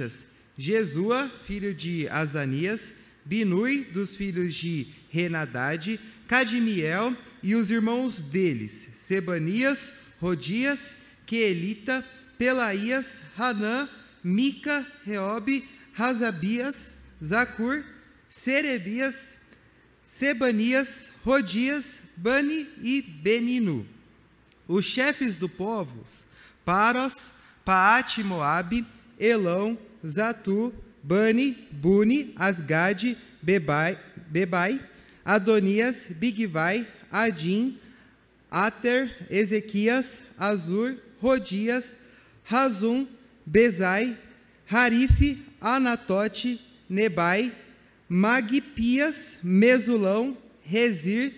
levitas, Jesua, filho de Azanias, Binui, dos filhos de Henadade, Cadmiel e os irmãos deles, Sebanias, Rodias, Quelita, Pelaías, Hanã, Mica, Reobe, Razabias, Zacur, Serebias, Sebanias, Rodias, Bani e Beninu. Os chefes do povo, Paros, Paate Moabe, Elão, Zatu, Bani, Buni, Asgade, Bebai, Adonias, Bigvai, Adim, Ater, Ezequias, Azur, Rodias, Razum, Bezai, Harife, Anatote, Nebai, Magpias, Mesulão, Rezir,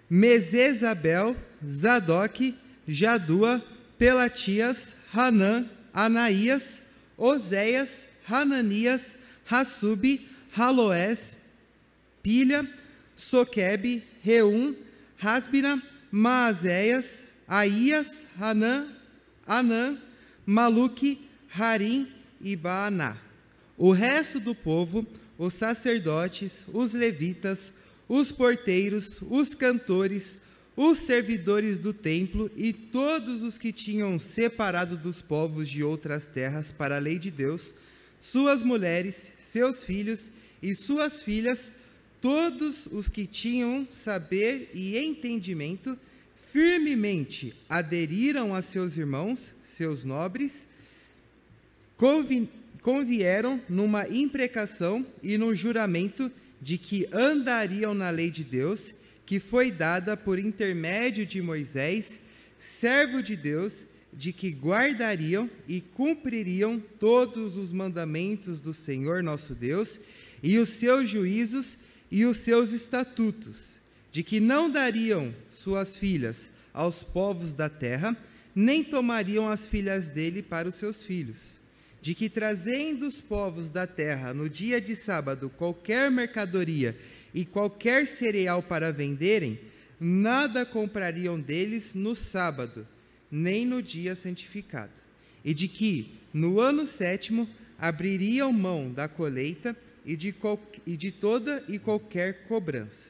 Mesezabel, Zadok, Jadua, Pelatias, Hanã, Anaías, Oséias, Hananias, Hassube, Haloés, Pilha, Soquebe, Reum, Rasbina, Maazéias, Aías, Anã, Maluque, Harim e Baaná. O resto do povo, os sacerdotes, os levitas, os porteiros, os cantores, os servidores do templo e todos os que tinham separado dos povos de outras terras para a lei de Deus, suas mulheres, seus filhos e suas filhas, todos os que tinham saber e entendimento, firmemente aderiram a seus irmãos, seus nobres, convieram numa imprecação e num juramento de que andariam na lei de Deus, que foi dada por intermédio de Moisés, servo de Deus, de que guardariam e cumpririam todos os mandamentos do Senhor nosso Deus, e os seus juízos e os seus estatutos, de que não dariam suas filhas aos povos da terra, nem tomariam as filhas dele para os seus filhos, de que trazendo os povos da terra no dia de sábado qualquer mercadoria e qualquer cereal para venderem, nada comprariam deles no sábado, nem no dia santificado, e de que, no ano 7º, abririam mão da colheita e de toda e qualquer cobrança.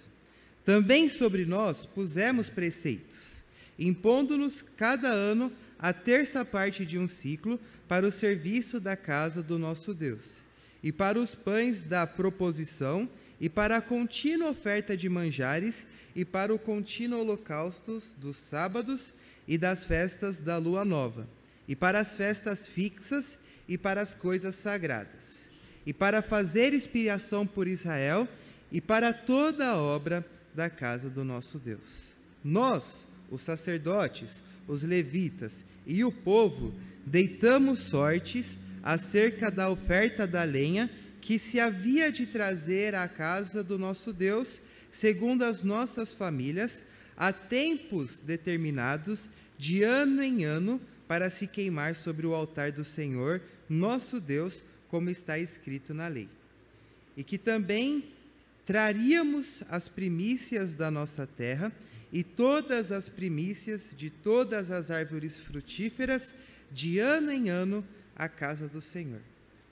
Também sobre nós pusemos preceitos, impondo-nos cada ano a terça parte de um ciclo para o serviço da casa do nosso Deus, e para os pães da proposição, e para a contínua oferta de manjares, e para o contínuo holocaustos dos sábados e das festas da lua nova, e para as festas fixas e para as coisas sagradas, e para fazer expiação por Israel, e para toda a obra da casa do nosso Deus. Nós, os sacerdotes, os levitas e o povo, deitamos sortes acerca da oferta da lenha que se havia de trazer à casa do nosso Deus, segundo as nossas famílias, a tempos determinados, de ano em ano, para se queimar sobre o altar do Senhor, nosso Deus, como está escrito na lei. E que também traríamos as primícias da nossa terra e todas as primícias de todas as árvores frutíferas, de ano em ano, à casa do Senhor.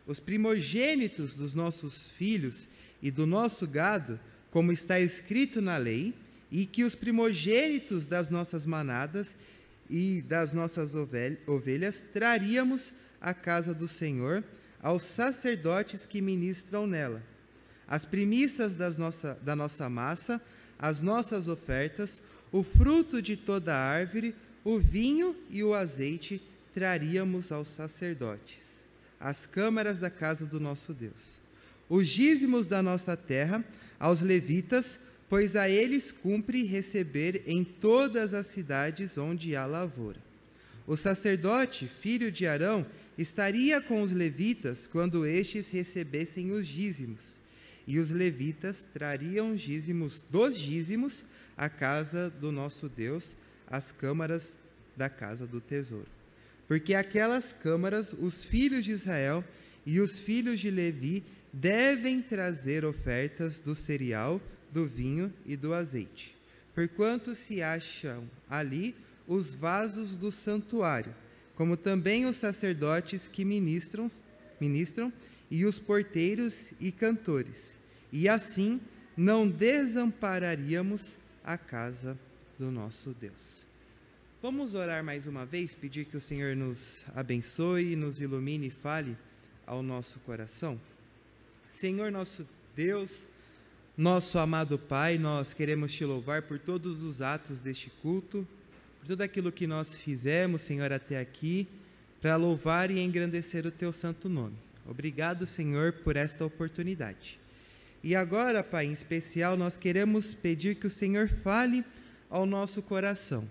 Os primogênitos dos nossos filhos e do nosso gado, como está escrito na lei, e que os primogênitos das nossas manadas e das nossas ovelhas traríamos à casa do Senhor, aos sacerdotes que ministram nela. As primícias da nossa massa, as nossas ofertas, o fruto de toda a árvore, o vinho e o azeite traríamos aos sacerdotes, às câmaras da casa do nosso Deus. Os dízimos da nossa terra, aos levitas, pois a eles cumpre receber em todas as cidades onde há lavoura. O sacerdote, filho de Arão, estaria com os levitas quando estes recebessem os dízimos, e os levitas trariam dos dízimos à casa do nosso Deus, às câmaras da casa do tesouro. Porque aquelas câmaras, os filhos de Israel e os filhos de Levi devem trazer ofertas do cereal, do vinho e do azeite, porquanto se acham ali os vasos do santuário, como também os sacerdotes que ministram e os porteiros e cantores, e assim não desampararíamos a casa do nosso Deus. Vamos orar mais uma vez, pedir que o Senhor nos abençoe, nos ilumine e fale ao nosso coração. Senhor nosso Deus, nosso amado Pai, nós queremos te louvar por todos os atos deste culto, por tudo aquilo que nós fizemos, Senhor, até aqui, para louvar e engrandecer o teu santo nome. Obrigado, Senhor, por esta oportunidade. E agora, Pai, em especial, nós queremos pedir que o Senhor fale ao nosso coração,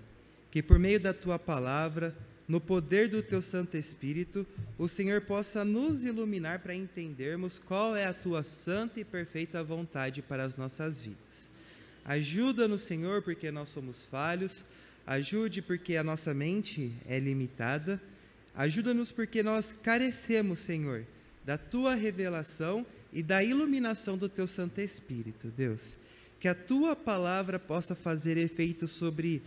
que por meio da tua palavra, no poder do teu Santo Espírito, o Senhor possa nos iluminar para entendermos qual é a tua santa e perfeita vontade para as nossas vidas. Ajuda-nos, Senhor, porque nós somos falhos, ajude porque a nossa mente é limitada, ajuda-nos porque nós carecemos, Senhor, da tua revelação e da iluminação do teu Santo Espírito, Deus. Que a tua palavra possa fazer efeito sobre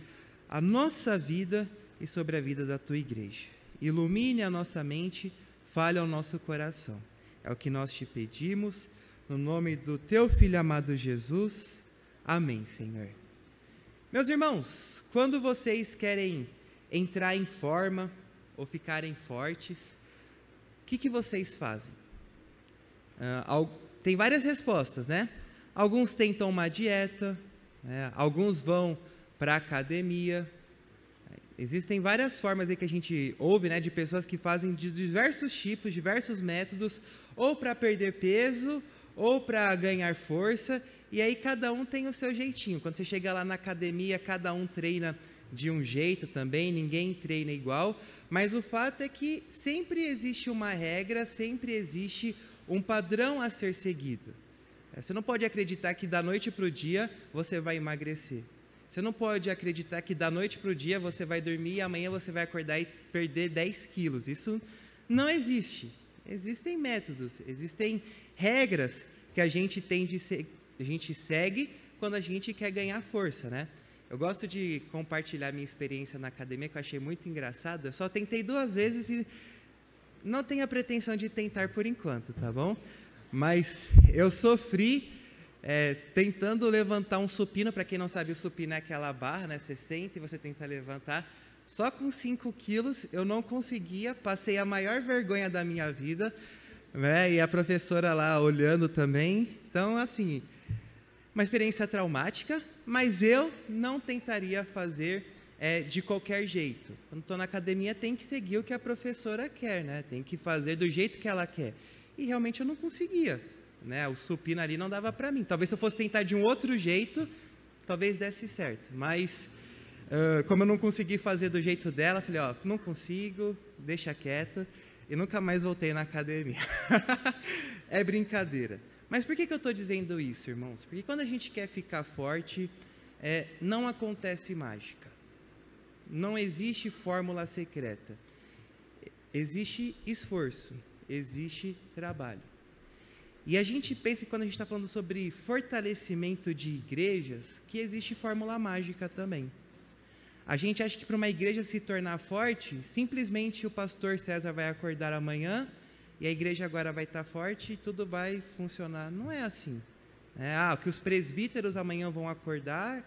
a nossa vida e sobre a vida da tua igreja. Ilumine a nossa mente, fale ao nosso coração. É o que nós te pedimos, no nome do teu Filho amado Jesus. Amém, Senhor. Meus irmãos, quando vocês querem entrar em forma ou ficarem fortes, o que vocês fazem? Tem várias respostas, né? Alguns tentam uma dieta, né? Alguns vão para a academia. Existem várias formas aí que a gente ouve, né, de pessoas que fazem de diversos tipos, diversos métodos, ou para perder peso, ou para ganhar força, e aí cada um tem o seu jeitinho. Quando você chega lá na academia, cada um treina de um jeito também, ninguém treina igual, mas o fato é que sempre existe uma regra, sempre existe um padrão a ser seguido. Você não pode acreditar que da noite para o dia você vai emagrecer. Você não pode acreditar que da noite para o dia você vai dormir e amanhã você vai acordar e perder 10 quilos. Isso não existe. Existem métodos, existem regras que a gente segue quando a gente quer ganhar força, né? Eu gosto de compartilhar minha experiência na academia, que eu achei muito engraçada. Eu só tentei 2 vezes e não tenho a pretensão de tentar por enquanto, tá bom? Mas eu sofri tentando levantar um supino. Para quem não sabe, o supino é aquela barra, né? Você senta e você tenta levantar. Só com 5 quilos eu não conseguia, passei a maior vergonha da minha vida, né? E a professora lá olhando também. Então, assim, uma experiência traumática, mas eu não tentaria fazer de qualquer jeito. Quando estou na academia, tem que seguir o que a professora quer, né? Tem que fazer do jeito que ela quer. E realmente eu não conseguia, né? O supino ali não dava para mim. Talvez se eu fosse tentar de um outro jeito, talvez desse certo. Mas, como eu não consegui fazer do jeito dela, falei, não consigo, deixa quieta. E nunca mais voltei na academia. É brincadeira. Mas por que eu estou dizendo isso, irmãos? Porque quando a gente quer ficar forte, não acontece mágica. Não existe fórmula secreta. Existe esforço, existe trabalho. E a gente pensa que quando a gente está falando sobre fortalecimento de igrejas, que existe fórmula mágica também. A gente acha que para uma igreja se tornar forte, simplesmente o pastor César vai acordar amanhã e a igreja agora vai estar forte e tudo vai funcionar. Não é assim. Que os presbíteros amanhã vão acordar,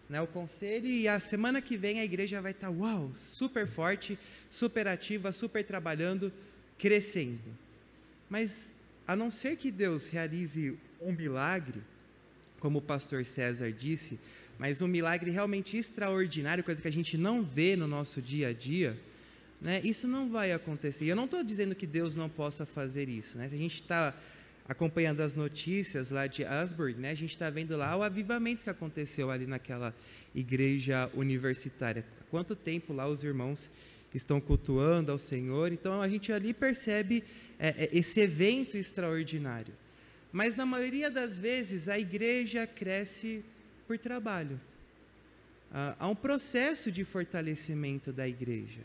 né, o conselho, e a semana que vem a igreja vai estar, super forte, super ativa, super trabalhando, crescendo. Mas, a não ser que Deus realize um milagre, como o pastor César disse, mas um milagre realmente extraordinário, coisa que a gente não vê no nosso dia a dia, né, isso não vai acontecer. Eu não estou dizendo que Deus não possa fazer isso, né? Se a gente está acompanhando as notícias lá de Asbury, né, a gente está vendo lá o avivamento que aconteceu ali naquela igreja universitária. Há quanto tempo lá os irmãos estão cultuando ao Senhor? Então a gente ali percebe esse evento extraordinário. Mas na maioria das vezes a igreja cresce por trabalho. Há um processo de fortalecimento da igreja.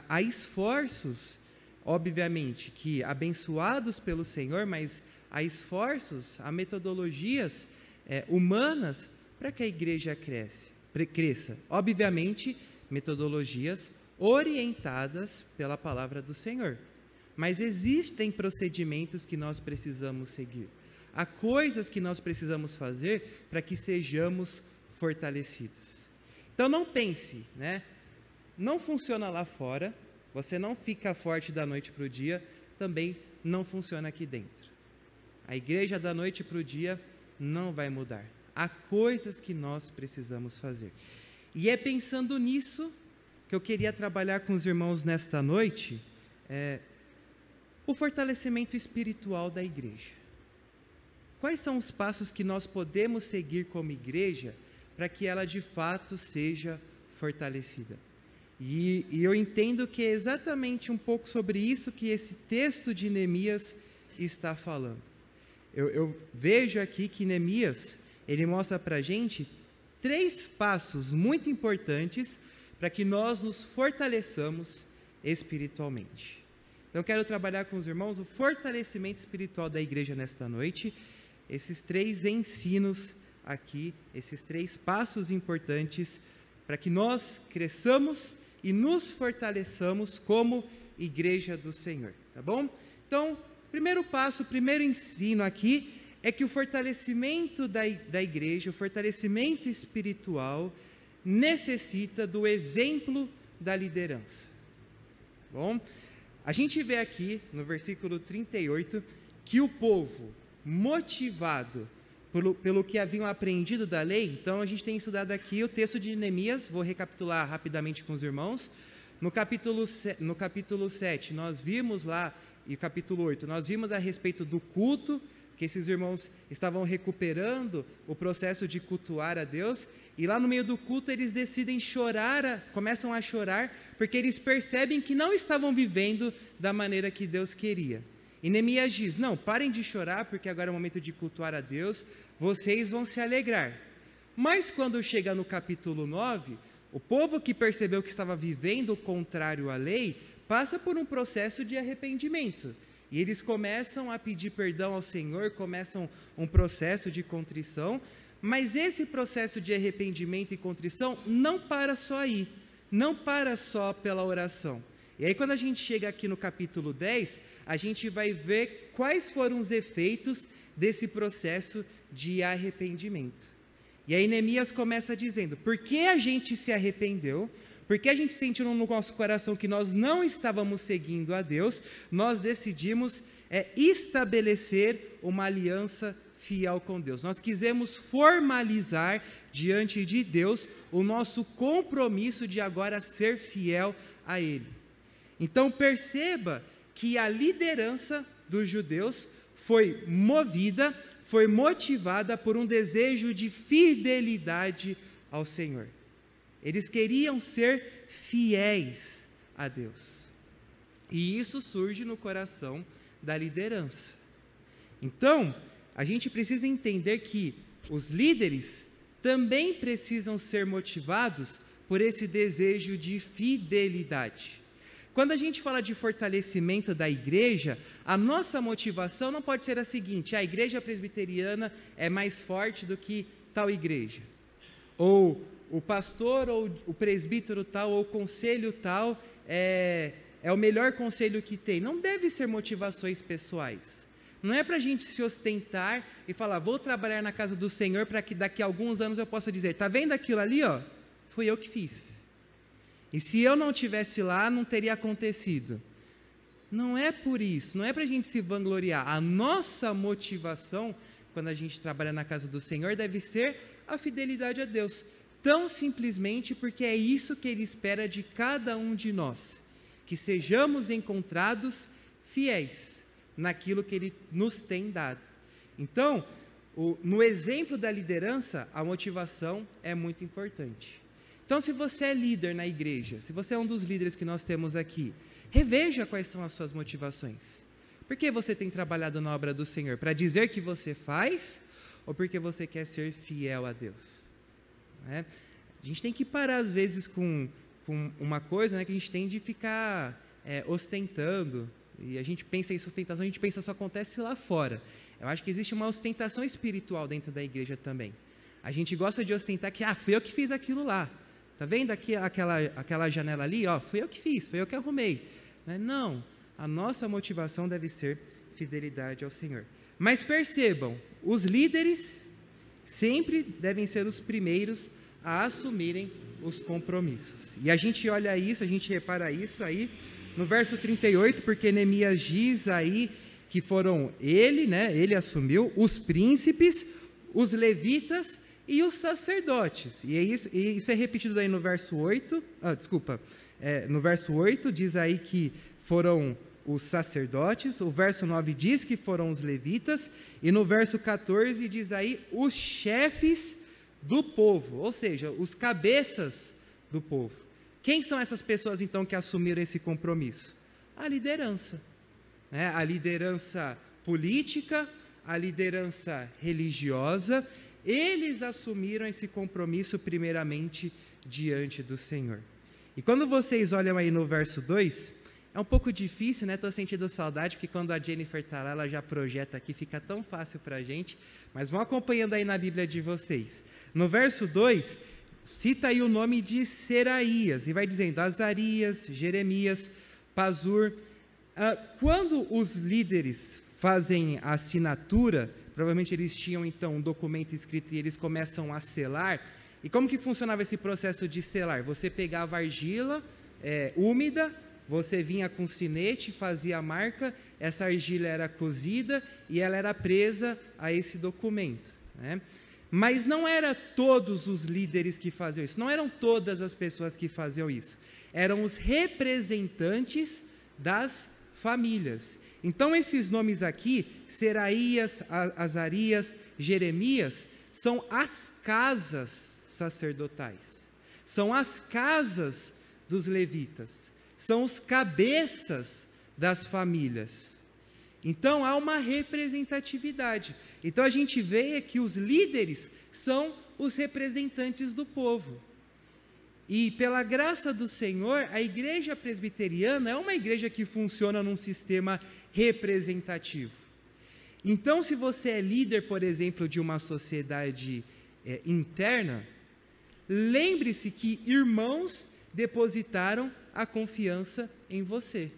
Há esforços, obviamente, que abençoados pelo Senhor, mas há esforços, há metodologias humanas para que a igreja cresça. Obviamente, metodologias orientadas pela palavra do Senhor. mas existem procedimentos que nós precisamos seguir. Há coisas que nós precisamos fazer para que sejamos fortalecidos. Então não pense, né? Não funciona lá fora, você não fica forte da noite para o dia, também não funciona aqui dentro. A igreja da noite para o dia não vai mudar. Há coisas que nós precisamos fazer. E é pensando nisso que eu queria trabalhar com os irmãos nesta noite, o fortalecimento espiritual da igreja. Quais são os passos que nós podemos seguir como igreja para que ela de fato seja fortalecida? E eu entendo que é exatamente um pouco sobre isso que esse texto de Neemias está falando. Eu vejo aqui que Neemias, ele mostra para a gente 3 passos muito importantes para que nós nos fortaleçamos espiritualmente. Então, eu quero trabalhar com os irmãos o fortalecimento espiritual da igreja nesta noite, esses 3 ensinos aqui, esses 3 passos importantes para que nós cresçamos e nos fortaleçamos como igreja do Senhor, tá bom? Então, primeiro passo, o primeiro ensino aqui é que o fortalecimento da igreja, o fortalecimento espiritual, necessita do exemplo da liderança. Bom, a gente vê aqui no versículo 38 que o povo, motivado pelo que haviam aprendido da lei, então a gente tem estudado aqui o texto de Neemias, vou recapitular rapidamente com os irmãos. No capítulo 7, nós vimos lá, e capítulo 8, nós vimos a respeito do culto, que esses irmãos estavam recuperando o processo de cultuar a Deus, e lá no meio do culto eles decidem chorar, começam a chorar, porque eles percebem que não estavam vivendo da maneira que Deus queria. E Neemias diz, não, parem de chorar, porque agora é o momento de cultuar a Deus, vocês vão se alegrar. Mas quando chega no capítulo 9, o povo que percebeu que estava vivendo o contrário à lei, passa por um processo de arrependimento. E eles começam a pedir perdão ao Senhor, começam um processo de contrição, mas esse processo de arrependimento e contrição não para só aí, não para só pela oração. E aí quando a gente chega aqui no capítulo 10, a gente vai ver quais foram os efeitos desse processo de arrependimento. E aí Neemias começa dizendo, porque a gente se arrependeu, porque a gente sentiu no nosso coração que nós não estávamos seguindo a Deus, nós decidimos estabelecer uma aliança fiel com Deus. Nós quisemos formalizar diante de Deus o nosso compromisso de agora ser fiel a Ele. Então perceba que a liderança dos judeus foi movida, foi motivada por um desejo de fidelidade ao Senhor. Eles queriam ser fiéis a Deus. E isso surge no coração da liderança. Então, a gente precisa entender que os líderes também precisam ser motivados por esse desejo de fidelidade. Quando a gente fala de fortalecimento da igreja, a nossa motivação não pode ser a seguinte: a igreja presbiteriana é mais forte do que tal igreja. Ou o pastor, ou o presbítero tal, ou o conselho tal, é o melhor conselho que tem. Não deve ser motivações pessoais. Não é para a gente se ostentar e falar, vou trabalhar na casa do Senhor para que daqui a alguns anos eu possa dizer, está vendo aquilo ali, ó? Fui eu que fiz. E se eu não estivesse lá, não teria acontecido. Não é por isso, não é para a gente se vangloriar. A nossa motivação, quando a gente trabalha na casa do Senhor, deve ser a fidelidade a Deus. Tão simplesmente porque é isso que Ele espera de cada um de nós. Que sejamos encontrados fiéis naquilo que Ele nos tem dado. Então, no exemplo da liderança, a motivação é muito importante. Então, se você é líder na igreja, se você é um dos líderes que nós temos aqui, reveja quais são as suas motivações. Por que você tem trabalhado na obra do Senhor? Para dizer que você faz ou porque você quer ser fiel a Deus? A gente tem que parar às vezes com uma coisa, que a gente tem de ficar ostentando, e a gente pensa em ostentação, a gente pensa só acontece lá fora. Eu acho que existe uma ostentação espiritual dentro da igreja também. A gente gosta de ostentar que, fui eu que fiz aquilo lá. Está vendo aqui aquela janela ali? Fui eu que fiz, fui eu que arrumei. Não, a nossa motivação deve ser fidelidade ao Senhor. Mas percebam, os líderes sempre devem ser os primeiros a assumirem os compromissos. E a gente olha isso, a gente repara isso aí no verso 38, porque Neemias diz aí que foram ele, né, ele assumiu, os príncipes, os levitas e os sacerdotes. E isso é repetido aí no verso 8, no verso 8 diz aí que foram os sacerdotes, o verso 9 diz que foram os levitas, e no verso 14 diz aí os chefes do povo, ou seja, os cabeças do povo. Quem são essas pessoas então que assumiram esse compromisso? A liderança, né? A liderança política, a liderança religiosa, eles assumiram esse compromisso primeiramente diante do Senhor. E quando vocês olham aí no verso 2, é um pouco difícil, né? Estou sentindo saudade, porque quando a Jennifer está lá, ela já projeta aqui, fica tão fácil para a gente, mas vão acompanhando aí na Bíblia de vocês. No verso 2, cita aí o nome de Seraías, e vai dizendo Azarias, Jeremias, Pazur. Quando os líderes fazem a assinatura, provavelmente eles tinham então um documento escrito e eles começam a selar. E como que funcionava esse processo de selar? Você pegava argila úmida, você vinha com sinete, fazia a marca, essa argila era cozida e ela era presa a esse documento, né? Mas não eram todos os líderes que faziam isso, não eram todas as pessoas que faziam isso, eram os representantes das famílias. Então esses nomes aqui, Seraías, Azarias, Jeremias, são as casas sacerdotais, são as casas dos levitas, são os cabeças das famílias. Então há uma representatividade. Então a gente vê que os líderes são os representantes do povo. E pela graça do Senhor, a igreja presbiteriana é uma igreja que funciona num sistema representativo. Então, se você é líder, por exemplo, de uma sociedade interna, lembre-se que irmãos depositaram a confiança em você.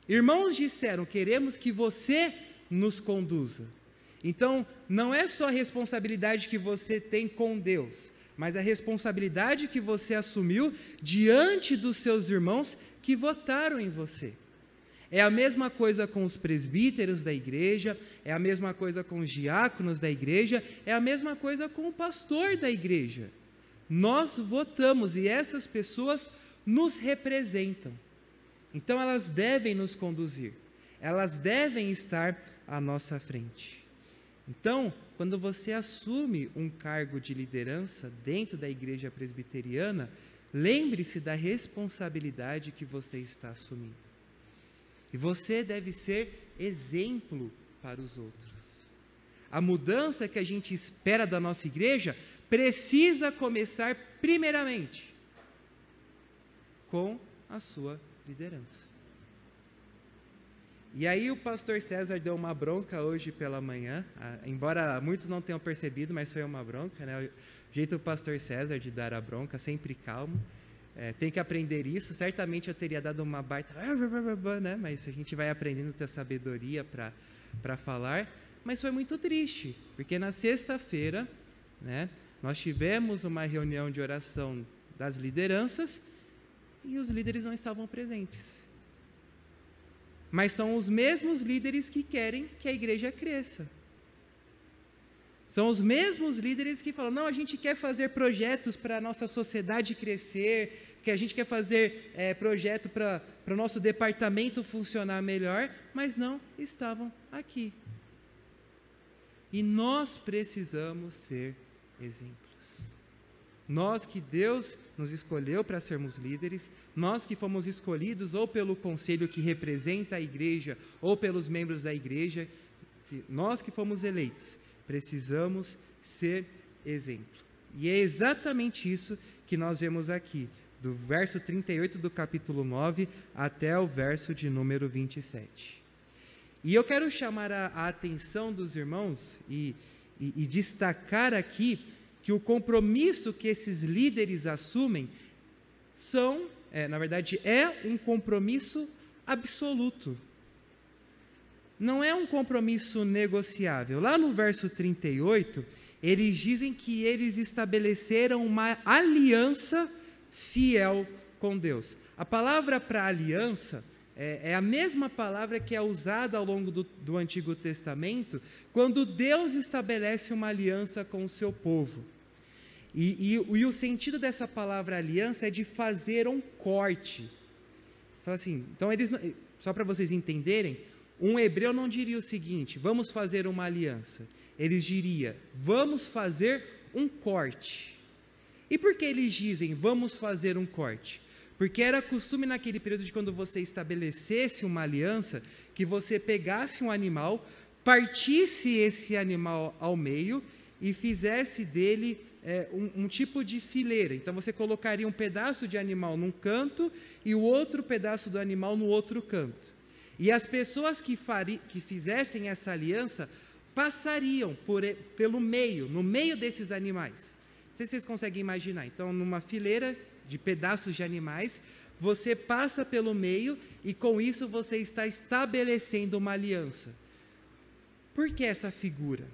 Irmãos disseram, queremos que você nos conduza. Então, não é só a responsabilidade que você tem com Deus, mas a responsabilidade que você assumiu diante dos seus irmãos que votaram em você. É a mesma coisa com os presbíteros da igreja, é a mesma coisa com os diáconos da igreja, é a mesma coisa com o pastor da igreja. Nós votamos e essas pessoas nos representam. Então elas devem nos conduzir, elas devem estar à nossa frente. Então, quando você assume um cargo de liderança dentro da igreja presbiteriana, lembre-se da responsabilidade que você está assumindo. E você deve ser exemplo para os outros. A mudança que a gente espera da nossa igreja precisa começar primeiramente com a sua liderança. E aí o pastor César deu uma bronca hoje pela manhã, embora muitos não tenham percebido, mas foi uma bronca, né? O jeito do pastor César de dar a bronca, sempre calmo, tem que aprender isso. Certamente eu teria dado uma baita, né? Mas a gente vai aprendendo a ter sabedoria para falar. Mas foi muito triste, porque na sexta-feira, né, nós tivemos uma reunião de oração das lideranças e os líderes não estavam presentes. Mas são os mesmos líderes que querem que a igreja cresça. São os mesmos líderes que falam, não, a gente quer fazer projetos para a nossa sociedade crescer, que a gente quer fazer projeto para o nosso departamento funcionar melhor, mas não estavam aqui. E nós precisamos ser exemplos. Nós que Deus nos escolheu para sermos líderes, nós que fomos escolhidos ou pelo conselho que representa a igreja, ou pelos membros da igreja, nós que fomos eleitos, precisamos ser exemplo. E é exatamente isso que nós vemos aqui, do verso 38 do capítulo 9 até o verso de número 27. E eu quero chamar a atenção dos irmãos e destacar aqui que o compromisso que esses líderes assumem na verdade, é um compromisso absoluto. Não é um compromisso negociável. Lá no verso 38, eles dizem que eles estabeleceram uma aliança fiel com Deus. A palavra para aliança é a mesma palavra que é usada ao longo do Antigo Testamento, quando Deus estabelece uma aliança com o seu povo. E o sentido dessa palavra aliança é de fazer um corte. Fala assim, então só para vocês entenderem, um hebreu não diria o seguinte: vamos fazer uma aliança. Eles diriam: vamos fazer um corte. E por que eles dizem vamos fazer um corte? Porque era costume naquele período de quando você estabelecesse uma aliança, que você pegasse um animal, partisse esse animal ao meio e fizesse dele um tipo de fileira. Então você colocaria um pedaço de animal num canto e o outro pedaço do animal no outro canto. E as pessoas que fizessem essa aliança passariam pelo meio, no meio desses animais. Não sei se vocês conseguem imaginar. Então, numa fileira de pedaços de animais, você passa pelo meio e com isso você está estabelecendo uma aliança. Por que essa figura?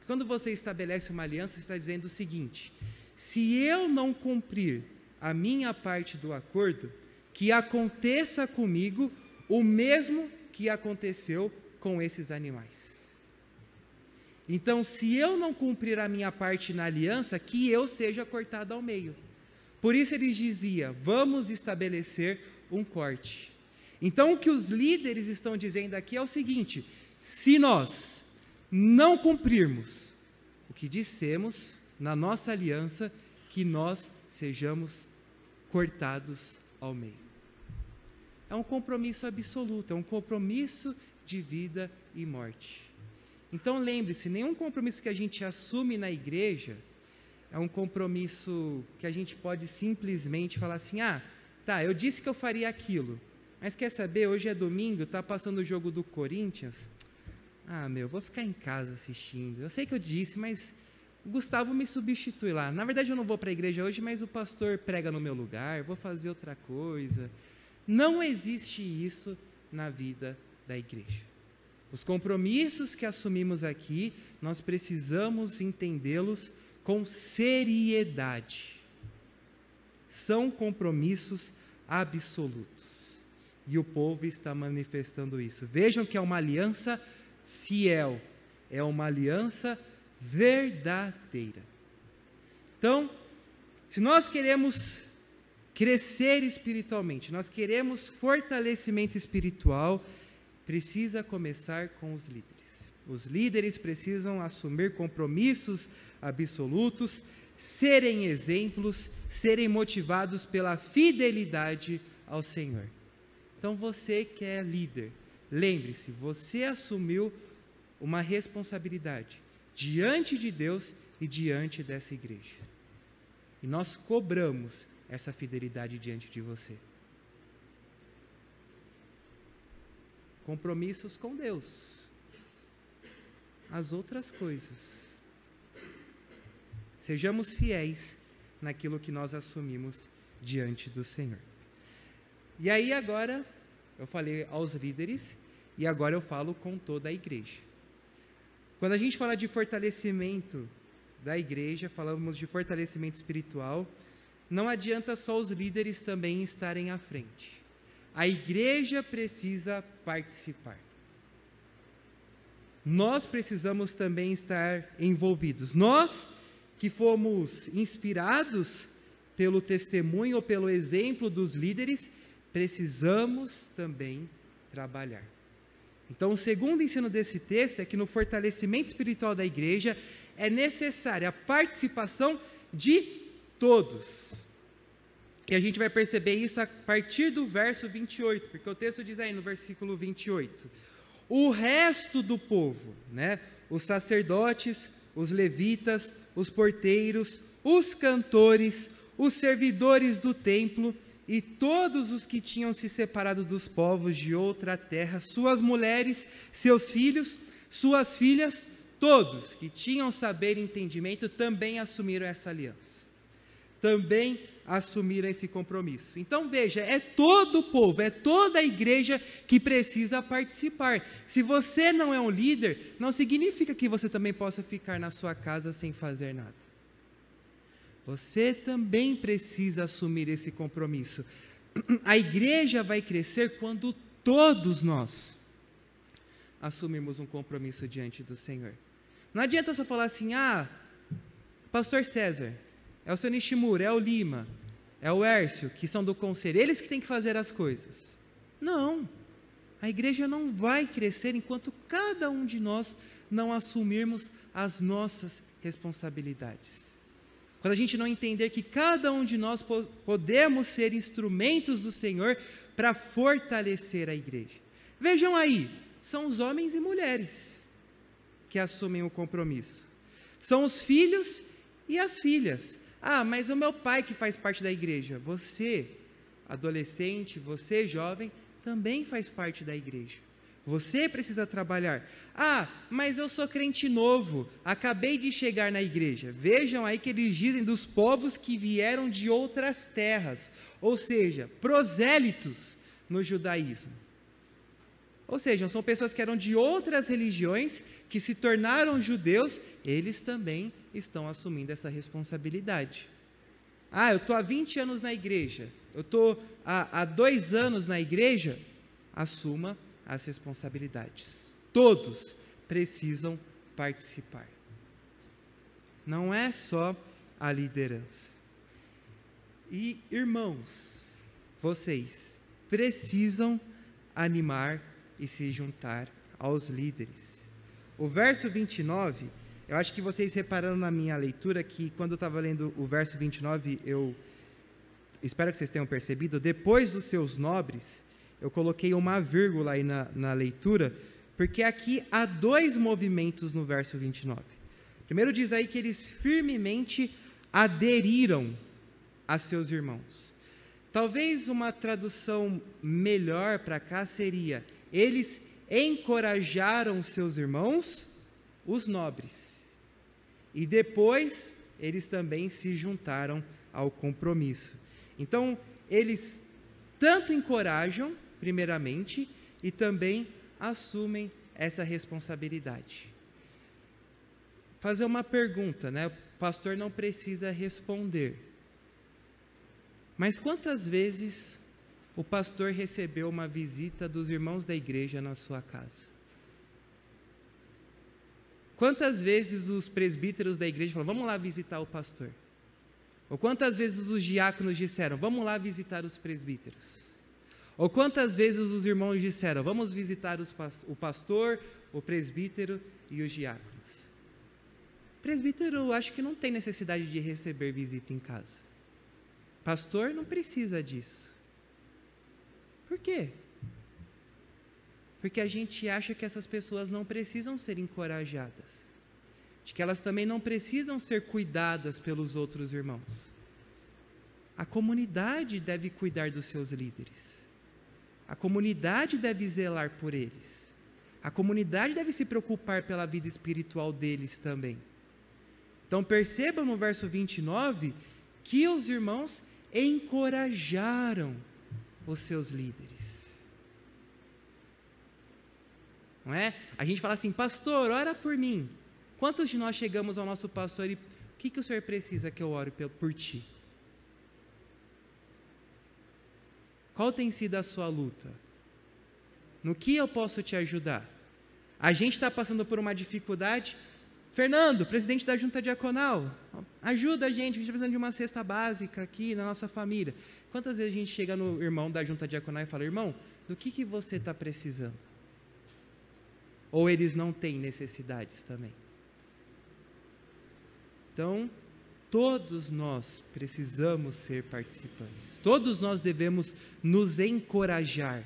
Quando você estabelece uma aliança, você está dizendo o seguinte: se eu não cumprir a minha parte do acordo, que aconteça comigo o mesmo que aconteceu com esses animais. Então, se eu não cumprir a minha parte na aliança, que eu seja cortado ao meio. Por isso eles diziam: vamos estabelecer um corte. Então, o que os líderes estão dizendo aqui é o seguinte: se nós não cumprirmos o que dissemos na nossa aliança, que nós sejamos cortados ao meio. É um compromisso absoluto, é um compromisso de vida e morte. Então lembre-se, nenhum compromisso que a gente assume na igreja é um compromisso que a gente pode simplesmente falar assim: tá, eu disse que eu faria aquilo, mas quer saber, hoje é domingo, tá passando o jogo do Corinthians, vou ficar em casa assistindo, eu sei que eu disse, mas o Gustavo me substitui lá, na verdade eu não vou para a igreja hoje, mas o pastor prega no meu lugar, vou fazer outra coisa. Não existe isso na vida da igreja. Os compromissos que assumimos aqui, nós precisamos entendê-los com seriedade. São compromissos absolutos. E o povo está manifestando isso. Vejam que é uma aliança fiel, é uma aliança verdadeira. Então, se nós queremos crescer espiritualmente, nós queremos fortalecimento espiritual, precisa começar com os líderes. Os líderes precisam assumir compromissos absolutos, serem exemplos, serem motivados pela fidelidade ao Senhor. Então você que é líder, lembre-se, você assumiu uma responsabilidade diante de Deus e diante dessa igreja. E nós cobramos essa fidelidade diante de você. Compromissos com Deus. As outras coisas. Sejamos fiéis naquilo que nós assumimos diante do Senhor. E aí agora, eu falei aos líderes, e agora eu falo com toda a igreja. Quando a gente fala de fortalecimento da igreja, falamos de fortalecimento espiritual, não adianta só os líderes também estarem à frente. A igreja precisa participar. Nós precisamos também estar envolvidos. Nós que fomos inspirados pelo testemunho ou pelo exemplo dos líderes, precisamos também trabalhar. Então, o segundo ensino desse texto é que no fortalecimento espiritual da igreja é necessária a participação de todos. E a gente vai perceber isso a partir do verso 28, porque o texto diz aí no versículo 28, o resto do povo, os sacerdotes, os levitas, os porteiros, os cantores, os servidores do templo e todos os que tinham se separado dos povos de outra terra, suas mulheres, seus filhos, suas filhas, todos que tinham saber e entendimento também assumiram essa aliança. Também assumiram esse compromisso. Então veja, é todo o povo, é toda a igreja que precisa participar. Se você não é um líder, não significa que você também possa ficar na sua casa sem fazer nada. Você também precisa assumir esse compromisso. A igreja vai crescer quando todos nós assumirmos um compromisso diante do Senhor. Não adianta só falar assim, pastor César, é o seu Nishimura, é o Lima, é o Hércio, que são do conselho, eles que têm que fazer as coisas. Não, a igreja não vai crescer enquanto cada um de nós não assumirmos as nossas responsabilidades. Quando a gente não entender que cada um de nós podemos ser instrumentos do Senhor para fortalecer a igreja. Vejam aí, são os homens e mulheres que assumem o compromisso. São os filhos e as filhas. Mas o meu pai que faz parte da igreja. Você, adolescente, você, jovem, também faz parte da igreja. Você precisa trabalhar. Mas eu sou crente novo, acabei de chegar na igreja. Vejam aí que eles dizem dos povos que vieram de outras terras, ou seja, prosélitos no judaísmo. Ou seja, são pessoas que eram de outras religiões, que se tornaram judeus, eles também estão assumindo essa responsabilidade. Eu estou há 20 anos na igreja, eu estou há 2 anos na igreja, assuma as responsabilidades. Todos precisam participar. Não é só a liderança. E, irmãos, vocês precisam animar e se juntar aos líderes. O verso 29, eu acho que vocês repararam na minha leitura que quando eu estava lendo o verso 29, eu espero que vocês tenham percebido, depois dos seus nobres, eu coloquei uma vírgula aí na leitura, porque aqui há 2 movimentos no verso 29. Primeiro diz aí que eles firmemente aderiram a seus irmãos. Talvez uma tradução melhor para cá seria, eles encorajaram seus irmãos, os nobres, e depois eles também se juntaram ao compromisso. Então, eles tanto encorajam, primeiramente, e também assumem essa responsabilidade. Fazer uma pergunta, né? O pastor não precisa responder. Mas quantas vezes o pastor recebeu uma visita dos irmãos da igreja na sua casa? Quantas vezes os presbíteros da igreja falaram, vamos lá visitar o pastor? Ou quantas vezes os diáconos disseram, vamos lá visitar os presbíteros? Ou quantas vezes os irmãos disseram, vamos visitar o pastor, o presbítero e os diáconos? Presbítero, acho que não tem necessidade de receber visita em casa. Pastor não precisa disso. Por quê? Porque a gente acha que essas pessoas não precisam ser encorajadas, de que elas também não precisam ser cuidadas pelos outros irmãos. A comunidade deve cuidar dos seus líderes. A comunidade deve zelar por eles. A comunidade deve se preocupar pela vida espiritual deles também. Então percebam no verso 29 que os irmãos encorajaram os seus líderes. Não é? A gente fala assim, pastor, ora por mim. Quantos de nós chegamos ao nosso pastor e o que o senhor precisa que eu ore por ti? Qual tem sido a sua luta? No que eu posso te ajudar? A gente está passando por uma dificuldade. Fernando, presidente da junta diaconal, ajuda a gente está precisando de uma cesta básica aqui na nossa família. Quantas vezes a gente chega no irmão da junta diaconal e fala, irmão, do que você está precisando? Ou eles não têm necessidades também? Então, todos nós precisamos ser participantes. Todos nós devemos nos encorajar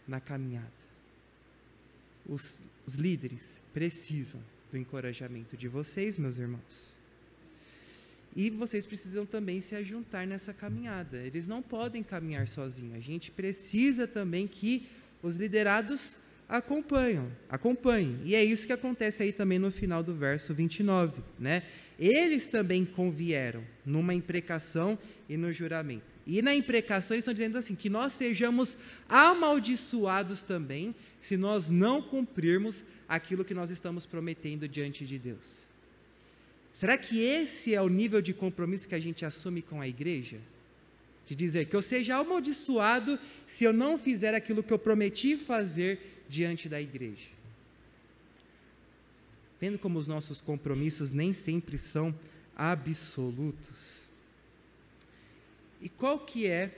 na caminhada. Os líderes precisam do encorajamento de vocês, meus irmãos. E vocês precisam também se ajuntar nessa caminhada. Eles não podem caminhar sozinhos. A gente precisa também que os liderados acompanhem. E é isso que acontece aí também no final do verso 29, né? Eles também convieram numa imprecação e no juramento. E na imprecação eles estão dizendo assim, que nós sejamos amaldiçoados também, se nós não cumprirmos aquilo que nós estamos prometendo diante de Deus. Será que esse é o nível de compromisso que a gente assume com a igreja? De dizer que eu seja amaldiçoado se eu não fizer aquilo que eu prometi fazer diante da igreja. Vendo como os nossos compromissos nem sempre são absolutos. E qual que é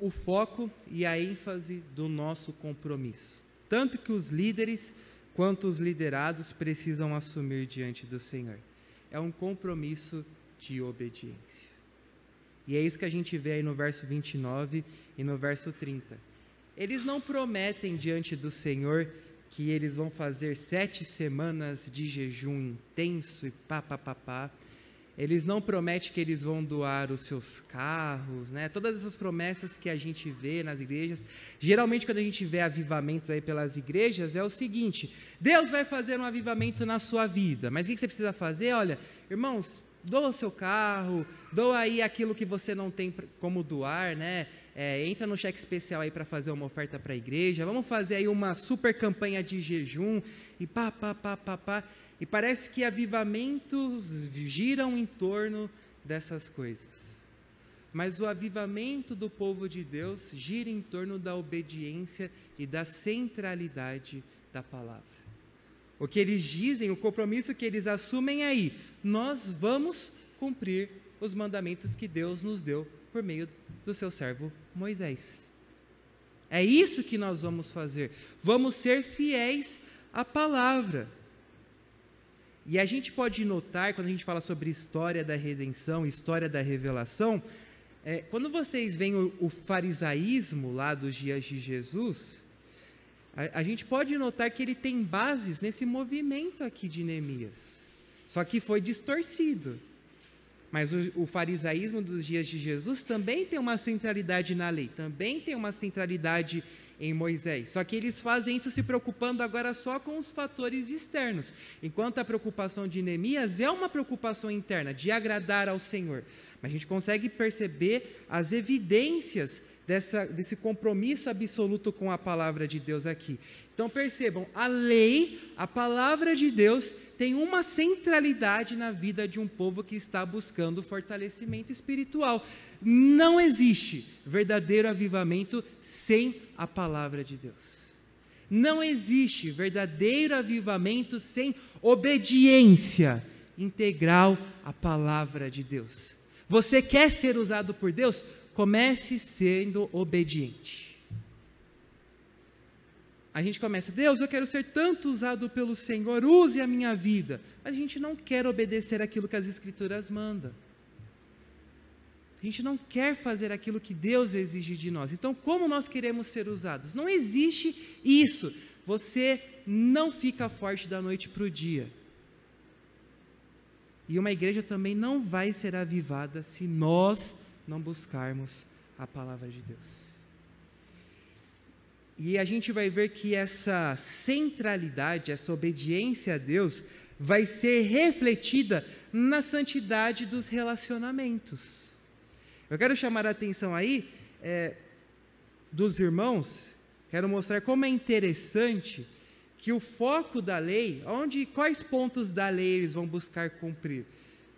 o foco e a ênfase do nosso compromisso? Tanto que os líderes quanto os liderados precisam assumir diante do Senhor. É um compromisso de obediência. E é isso que a gente vê aí no verso 29 e no verso 30. Eles não prometem diante do Senhor que eles vão fazer 7 semanas de jejum intenso e pá. Eles não prometem que eles vão doar os seus carros, né? Todas essas promessas que a gente vê nas igrejas. Geralmente, quando a gente vê avivamentos aí pelas igrejas, é o seguinte: Deus vai fazer um avivamento na sua vida. Mas o que você precisa fazer? Olha, irmãos, doa o seu carro, doa aí aquilo que você não tem como doar, né? Entra no cheque especial aí para fazer uma oferta para a igreja. Vamos fazer aí uma super campanha de jejum e pá. E parece que avivamentos giram em torno dessas coisas. Mas o avivamento do povo de Deus gira em torno da obediência e da centralidade da palavra. O que eles dizem, o compromisso que eles assumem aí, nós vamos cumprir os mandamentos que Deus nos deu por meio do seu servo Moisés. É isso que nós vamos fazer. Vamos ser fiéis à palavra. E a gente pode notar, quando a gente fala sobre história da redenção, história da revelação, quando vocês veem o farisaísmo lá dos dias de Jesus, a gente pode notar que ele tem bases nesse movimento aqui de Neemias. Só que foi distorcido. Mas o farisaísmo dos dias de Jesus também tem uma centralidade na lei, também tem uma centralidade em Moisés. Só que eles fazem isso se preocupando agora só com os fatores externos, enquanto a preocupação de Neemias é uma preocupação interna, de agradar ao Senhor. Mas a gente consegue perceber as evidências desse compromisso absoluto com a palavra de Deus aqui. Então percebam, a lei, a palavra de Deus, tem uma centralidade na vida de um povo que está buscando fortalecimento espiritual. Não existe verdadeiro avivamento sem a palavra de Deus. Não existe verdadeiro avivamento sem obediência integral à palavra de Deus. Você quer ser usado por Deus? Comece sendo obediente. A gente começa, Deus, eu quero ser tanto usado pelo Senhor, use a minha vida. Mas a gente não quer obedecer aquilo que as Escrituras mandam. A gente não quer fazer aquilo que Deus exige de nós. Então, como nós queremos ser usados? Não existe isso. Você não fica forte da noite para o dia. E uma igreja também não vai ser avivada se nós não buscarmos a palavra de Deus. E a gente vai ver que essa centralidade, essa obediência a Deus, vai ser refletida na santidade dos relacionamentos. Eu quero chamar a atenção aí dos irmãos, quero mostrar como é interessante que o foco da lei, quais pontos da lei eles vão buscar cumprir?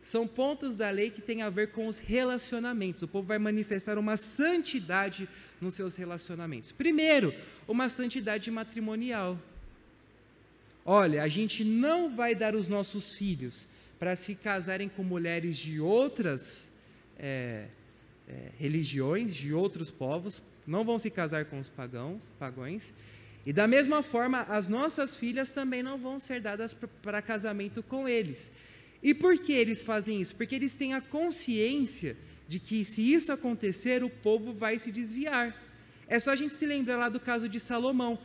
São pontos da lei que têm a ver com os relacionamentos. O povo vai manifestar uma santidade nos seus relacionamentos. Primeiro, uma santidade matrimonial. Olha, a gente não vai dar os nossos filhos para se casarem com mulheres de outras religiões, de outros povos, não vão se casar com os pagãos. E da mesma forma, as nossas filhas também não vão ser dadas para casamento com eles. E por que eles fazem isso? Porque eles têm a consciência de que se isso acontecer, o povo vai se desviar. É só a gente se lembrar lá do caso de Salomão.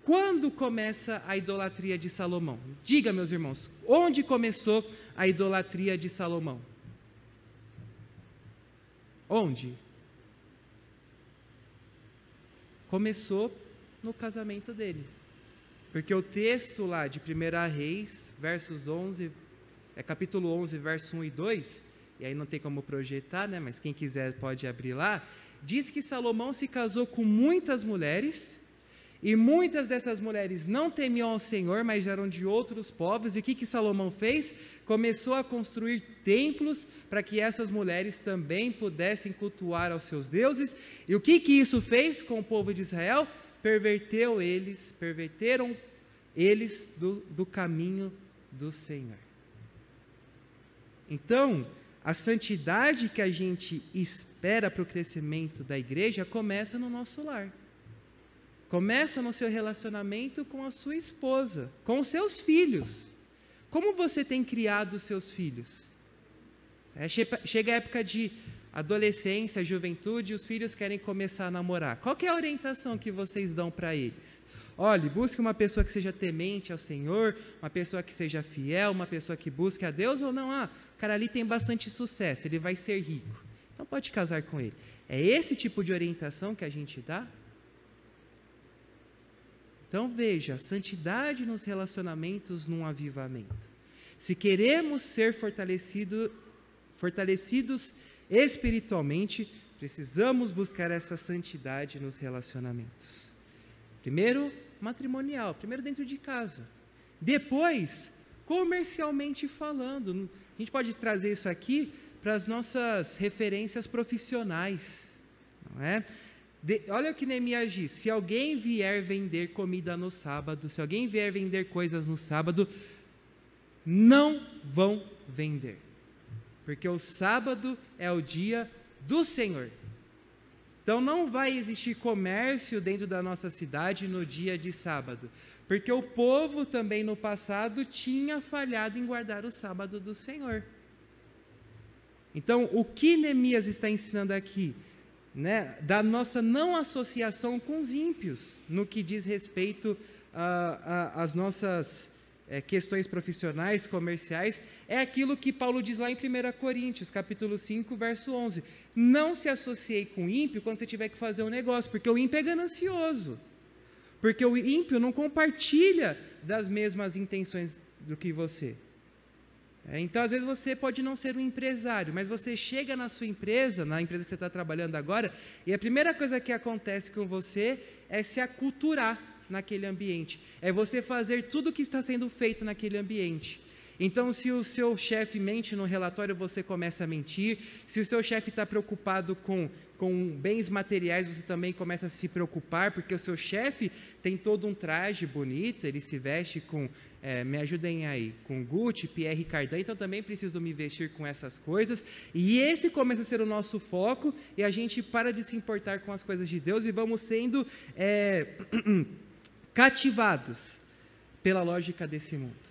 Quando começa a idolatria de Salomão? Diga, meus irmãos, onde começou a idolatria de Salomão? Onde? Começou no casamento dele. Porque o texto lá de 1 Reis, capítulo 11, verso 1 e 2, e aí não tem como projetar, né, mas quem quiser pode abrir lá, diz que Salomão se casou com muitas mulheres, e muitas dessas mulheres não temiam ao Senhor, mas eram de outros povos, e o que Salomão fez? Começou a construir templos para que essas mulheres também pudessem cultuar aos seus deuses, e o que isso fez com o povo de Israel? Perverteram eles do caminho do Senhor. Então, a santidade que a gente espera para o crescimento da igreja começa no nosso lar. Começa no seu relacionamento com a sua esposa, com os seus filhos. Como você tem criado os seus filhos? Chega a época de adolescência, juventude, e os filhos querem começar a namorar. Qual que é a orientação que vocês dão para eles? Olhe, busque uma pessoa que seja temente ao Senhor, uma pessoa que seja fiel, uma pessoa que busque a Deus, ou não, o cara ali tem bastante sucesso, ele vai ser rico, então pode casar com ele. É esse tipo de orientação que a gente dá? Então veja, a santidade nos relacionamentos num avivamento. Se queremos ser fortalecidos espiritualmente, precisamos buscar essa santidade nos relacionamentos. Primeiro, matrimonial, primeiro dentro de casa. Depois, comercialmente falando. A gente pode trazer isso aqui para as nossas referências profissionais, não é? Olha o que Neemias diz: se alguém vier vender comida no sábado, se alguém vier vender coisas no sábado, não vão vender, porque o sábado é o dia do Senhor. Então não vai existir comércio dentro da nossa cidade no dia de sábado, porque o povo também no passado tinha falhado em guardar o sábado do Senhor. Então o que Neemias está ensinando aqui? Da nossa não associação com os ímpios, no que diz respeito às nossas questões profissionais, comerciais, é aquilo que Paulo diz lá em 1 Coríntios, capítulo 5, verso 11. Não se associe com o ímpio quando você tiver que fazer um negócio, porque o ímpio é ganancioso, porque o ímpio não compartilha das mesmas intenções do que você. Então, às vezes, você pode não ser um empresário, mas você chega na sua empresa, na empresa que você está trabalhando agora, e a primeira coisa que acontece com você é se aculturar naquele ambiente, é você fazer tudo o que está sendo feito naquele ambiente. Então, se o seu chefe mente no relatório, você começa a mentir. Se o seu chefe está preocupado com bens materiais, você também começa a se preocupar, porque o seu chefe tem todo um traje bonito, ele se veste com, me ajudem aí, com Gucci, Pierre Cardin, então também preciso me vestir com essas coisas, e esse começa a ser o nosso foco, e a gente para de se importar com as coisas de Deus, e vamos sendo cativados pela lógica desse mundo.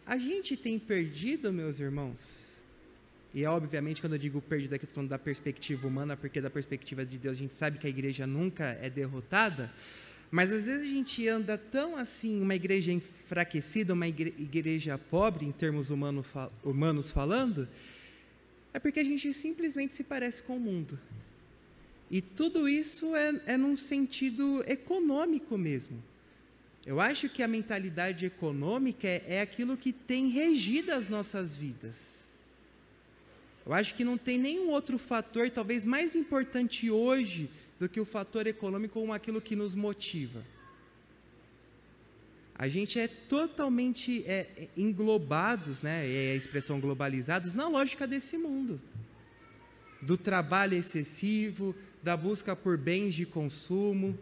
A gente tem perdido, meus irmãos, e obviamente quando eu digo perdido aqui, eu estou falando da perspectiva humana, porque da perspectiva de Deus a gente sabe que a igreja nunca é derrotada, mas às vezes a gente anda tão assim, uma igreja enfraquecida, uma igreja pobre, em termos humanos falando, é porque a gente simplesmente se parece com o mundo. E tudo isso é num sentido econômico mesmo. Eu acho que a mentalidade econômica é aquilo que tem regido as nossas vidas. Eu acho que não tem nenhum outro fator, talvez mais importante hoje, do que o fator econômico como aquilo que nos motiva. A gente é totalmente englobados, é a expressão globalizados, na lógica desse mundo. Do trabalho excessivo, da busca por bens de consumo.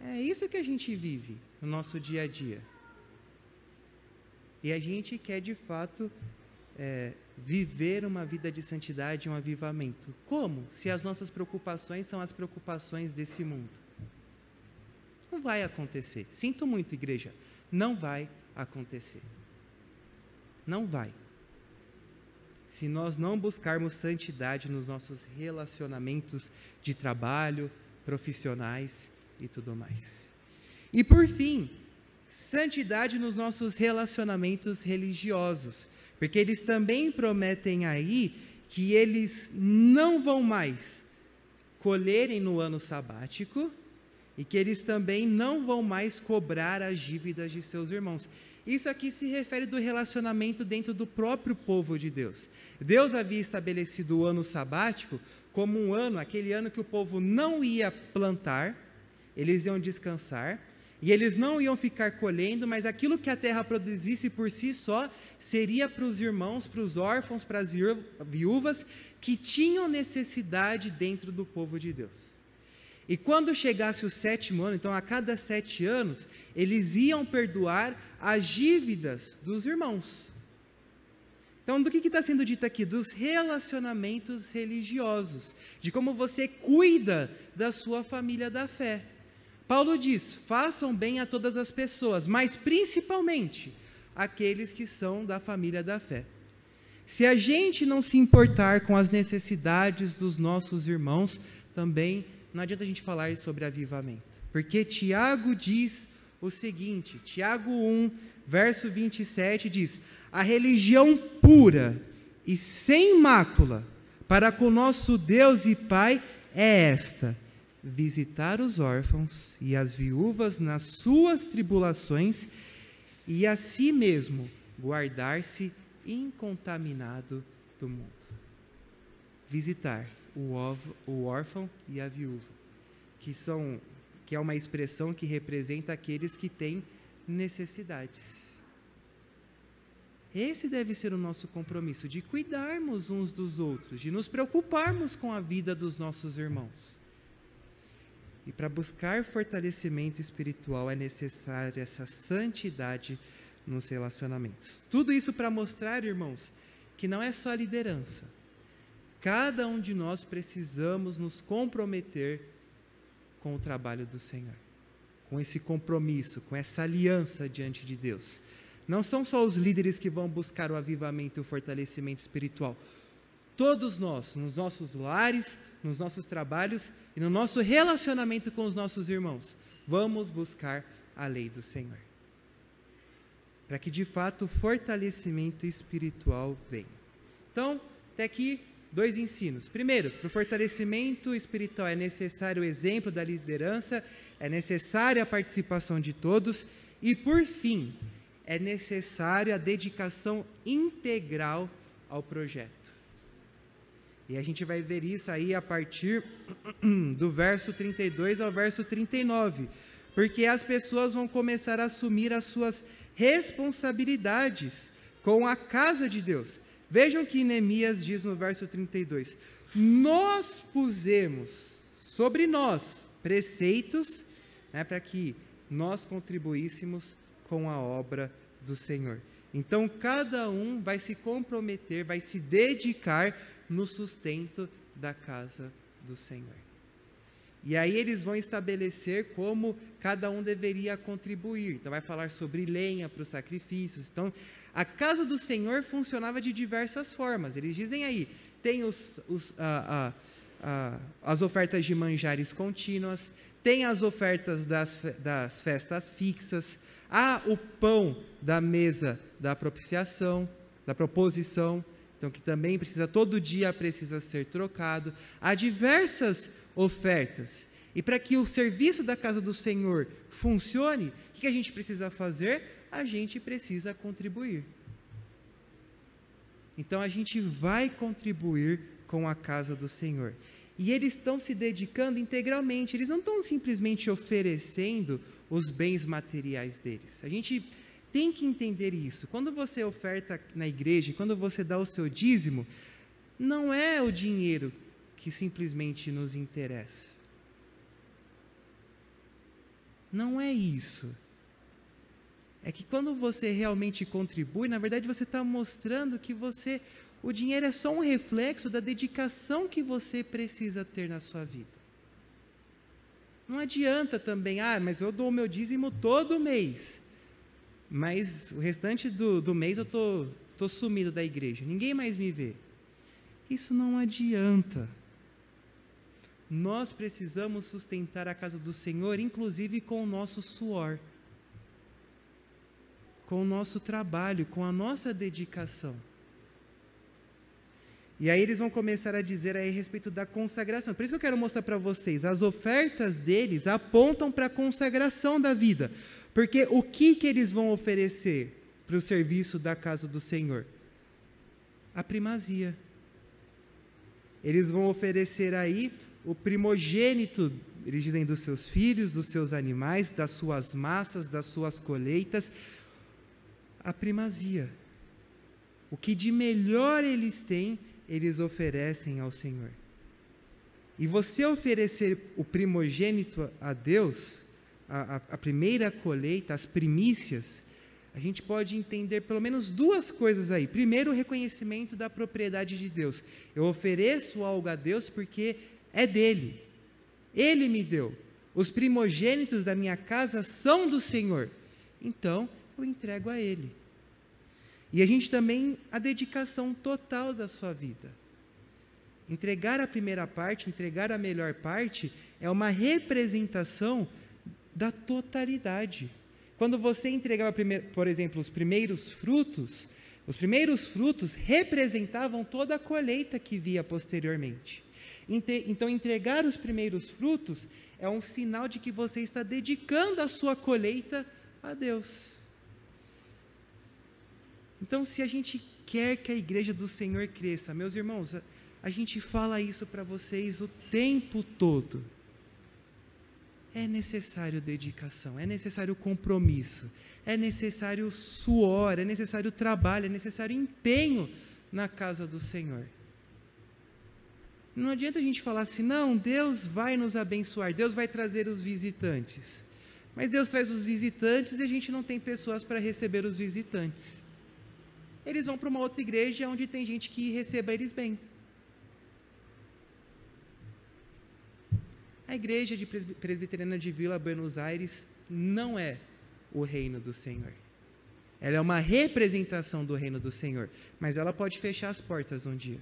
É isso que a gente vive no nosso dia a dia. E a gente quer, de fato, viver uma vida de santidade, um avivamento. Como? Se as nossas preocupações são as preocupações desse mundo. Não vai acontecer. Sinto muito, igreja. Não vai acontecer. Não vai. Se nós não buscarmos santidade nos nossos relacionamentos de trabalho, profissionais e tudo mais. E por fim, santidade nos nossos relacionamentos religiosos, porque eles também prometem aí que eles não vão mais colherem no ano sabático, e que eles também não vão mais cobrar as dívidas de seus irmãos. Isso aqui se refere do relacionamento dentro do próprio povo de Deus. Deus havia estabelecido o ano sabático como um ano, aquele ano que o povo não ia plantar, eles iam descansar, e eles não iam ficar colhendo, mas aquilo que a terra produzisse por si só, seria para os irmãos, para os órfãos, para as viúvas, que tinham necessidade dentro do povo de Deus. E quando chegasse o 7º ano, então a cada 7 anos, eles iam perdoar as dívidas dos irmãos. Então, do que está sendo dito aqui? Dos relacionamentos religiosos, de como você cuida da sua família da fé. Paulo diz, façam bem a todas as pessoas, mas principalmente aqueles que são da família da fé. Se a gente não se importar com as necessidades dos nossos irmãos, também não adianta a gente falar sobre avivamento. Porque Tiago diz o seguinte, Tiago 1, verso 27 diz, a religião pura e sem mácula para com nosso Deus e Pai é esta, visitar os órfãos e as viúvas nas suas tribulações e a si mesmo guardar-se incontaminado do mundo. Visitar o órfão e a viúva, que é uma expressão que representa aqueles que têm necessidades. Esse deve ser o nosso compromisso, de cuidarmos uns dos outros, de nos preocuparmos com a vida dos nossos irmãos. E para buscar fortalecimento espiritual é necessária essa santidade nos relacionamentos. Tudo isso para mostrar, irmãos, que não é só a liderança. Cada um de nós precisamos nos comprometer com o trabalho do Senhor, com esse compromisso, com essa aliança diante de Deus. Não são só os líderes que vão buscar o avivamento e o fortalecimento espiritual. Todos nós, nos nossos lares, nos nossos trabalhos e no nosso relacionamento com os nossos irmãos, vamos buscar a lei do Senhor. Para que de fato o fortalecimento espiritual venha. Então, até aqui, 2 ensinos. Primeiro, para o fortalecimento espiritual é necessário o exemplo da liderança, é necessária a participação de todos e, por fim, é necessária a dedicação integral ao projeto. E a gente vai ver isso aí a partir do verso 32 ao verso 39, porque as pessoas vão começar a assumir as suas responsabilidades com a casa de Deus. Vejam que Neemias diz no verso 32, nós pusemos sobre nós preceitos, para que nós contribuíssemos com a obra do Senhor. Então, cada um vai se comprometer, vai se dedicar no sustento da casa do Senhor. E aí eles vão estabelecer como cada um deveria contribuir. Então vai falar sobre lenha para os sacrifícios. Então a casa do Senhor funcionava de diversas formas. Eles dizem aí, tem as ofertas de manjares contínuas, tem as ofertas das festas fixas, há o pão da mesa da propiciação, da proposição, então que também todo dia precisa ser trocado. Há diversas ofertas. E para que o serviço da casa do Senhor funcione, o que a gente precisa fazer? A gente precisa contribuir. Então a gente vai contribuir com a casa do Senhor. E eles estão se dedicando integralmente, eles não estão simplesmente oferecendo os bens materiais deles. A gente tem que entender isso. Quando você oferta na igreja, quando você dá o seu dízimo, não é o dinheiro que simplesmente nos interessa. Não é isso. É que quando você realmente contribui, na verdade você está mostrando que o dinheiro é só um reflexo da dedicação que você precisa ter na sua vida. Não adianta também, mas eu dou o meu dízimo todo mês, mas o restante do mês eu tô sumido da igreja, ninguém mais me vê. Isso não adianta. Nós precisamos sustentar a casa do Senhor, inclusive com o nosso suor, com o nosso trabalho, com a nossa dedicação. E aí eles vão começar a dizer aí a respeito da consagração. Por isso que eu quero mostrar para vocês, as ofertas deles apontam para a consagração da vida. Porque o que eles vão oferecer para o serviço da casa do Senhor? A primazia. Eles vão oferecer aí o primogênito, eles dizem, dos seus filhos, dos seus animais, das suas massas, das suas colheitas, a primazia. O que de melhor eles têm, eles oferecem ao Senhor. E você oferecer o primogênito a Deus, a primeira colheita, as primícias, a gente pode entender pelo menos duas coisas aí. Primeiro, o reconhecimento da propriedade de Deus. Eu ofereço algo a Deus porque é dele. Ele me deu. Os primogênitos da minha casa são do Senhor. Então, eu entrego a Ele. E a gente também, a dedicação total da sua vida. Entregar a primeira parte, entregar a melhor parte, é uma representação da totalidade. Quando você entregava, por exemplo, os primeiros frutos representavam toda a colheita que via posteriormente. Então, entregar os primeiros frutos é um sinal de que você está dedicando a sua colheita a Deus. Então, se a gente quer que a igreja do Senhor cresça, meus irmãos, a gente fala isso para vocês o tempo todo. É necessário dedicação, é necessário compromisso, é necessário suor, é necessário trabalho, é necessário empenho na casa do Senhor. Não adianta a gente falar assim, não, Deus vai nos abençoar, Deus vai trazer os visitantes. Mas Deus traz os visitantes e a gente não tem pessoas para receber os visitantes. Eles vão para uma outra igreja onde tem gente que receba eles bem. A igreja de presbiteriana de Vila Buenos Aires não é o reino do Senhor. Ela é uma representação do reino do Senhor, mas ela pode fechar as portas um dia.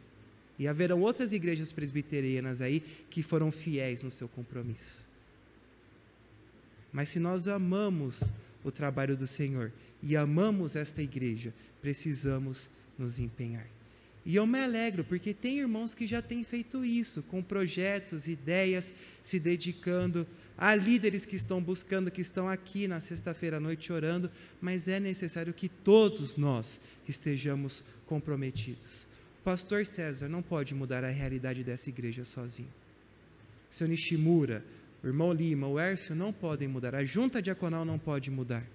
E haverão outras igrejas presbiterianas aí que foram fiéis no seu compromisso. Mas se nós amamos o trabalho do Senhor e amamos esta igreja, precisamos nos empenhar. E eu me alegro, porque tem irmãos que já têm feito isso, com projetos, ideias, se dedicando. Há líderes que estão buscando, que estão aqui na sexta-feira à noite orando, mas é necessário que todos nós estejamos comprometidos. O pastor César não pode mudar a realidade dessa igreja sozinho. O seu Nishimura, o irmão Lima, o Hércio não podem mudar, a junta diaconal não pode mudar.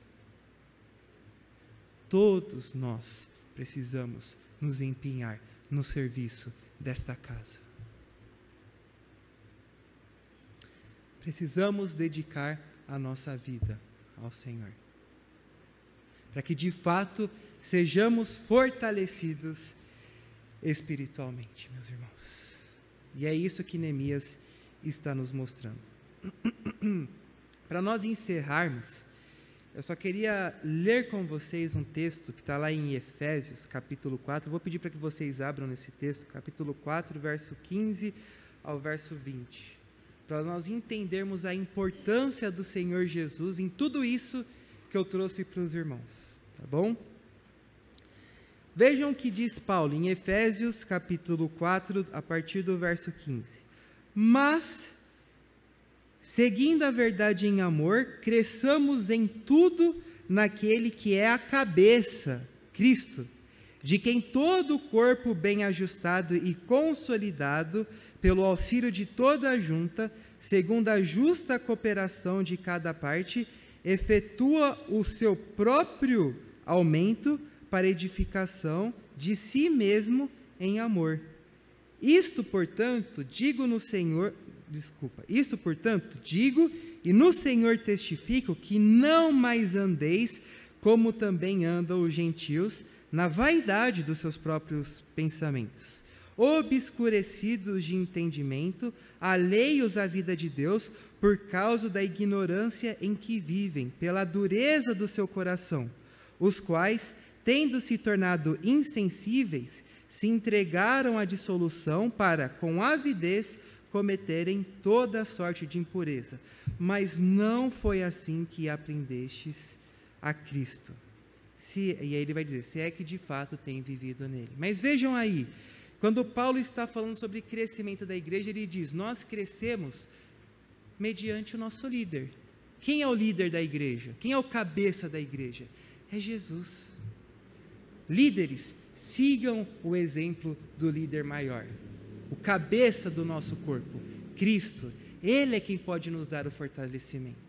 Todos nós precisamos nos empenhar no serviço desta casa. Precisamos dedicar a nossa vida ao Senhor, para que de fato sejamos fortalecidos espiritualmente, meus irmãos. E é isso que Neemias está nos mostrando. Para nós encerrarmos, eu só queria ler com vocês um texto que está lá em Efésios, capítulo 4. Vou pedir para que vocês abram nesse texto, capítulo 4, verso 15 ao verso 20. Para nós entendermos a importância do Senhor Jesus em tudo isso que eu trouxe para os irmãos. Tá bom? Vejam o que diz Paulo em Efésios, capítulo 4, a partir do verso 15. Mas, seguindo a verdade em amor, cresçamos em tudo naquele que é a cabeça, Cristo, de quem todo o corpo bem ajustado e consolidado, pelo auxílio de toda a junta, segundo a justa cooperação de cada parte, efetua o seu próprio aumento para edificação de si mesmo em amor. Isto, portanto, digo e no Senhor testifico que não mais andeis como também andam os gentios, na vaidade dos seus próprios pensamentos, obscurecidos de entendimento, alheios à vida de Deus, por causa da ignorância em que vivem, pela dureza do seu coração, os quais, tendo se tornado insensíveis, se entregaram à dissolução para, com avidez, cometerem toda sorte de impureza. Mas não foi assim que aprendestes a Cristo. E aí ele vai dizer, se é que de fato tem vivido nele. Mas vejam aí, Quando Paulo está falando sobre crescimento da igreja, ele diz: nós crescemos mediante o nosso líder. Quem é o líder da igreja? Quem é o cabeça da igreja? É Jesus. Líderes, sigam o exemplo do líder maior, o cabeça do nosso corpo, Cristo. Ele é quem pode nos dar o fortalecimento.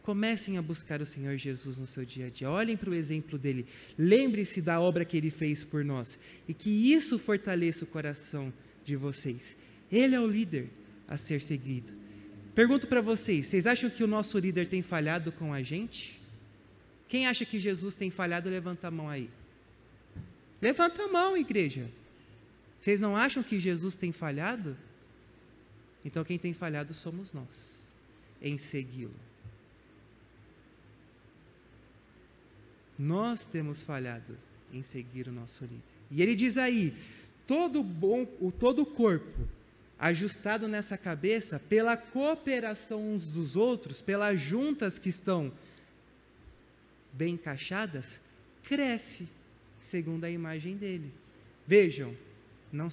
Comecem a buscar o Senhor Jesus no seu dia a dia. Olhem para o exemplo dele. Lembre-se da obra que ele fez por nós. E que isso fortaleça o coração de vocês. Ele é o líder a ser seguido. Pergunto para vocês: vocês acham que o nosso líder tem falhado com a gente? Quem acha que Jesus tem falhado, levanta a mão aí. Levanta a mão, igreja. Vocês não acham que Jesus tem falhado? Então quem tem falhado somos nós, em segui-lo. Nós temos falhado em seguir o nosso líder. E ele diz aí: todo o corpo ajustado nessa cabeça, pela cooperação uns dos outros, pelas juntas que estão bem encaixadas, cresce segundo a imagem dele. Vejam, não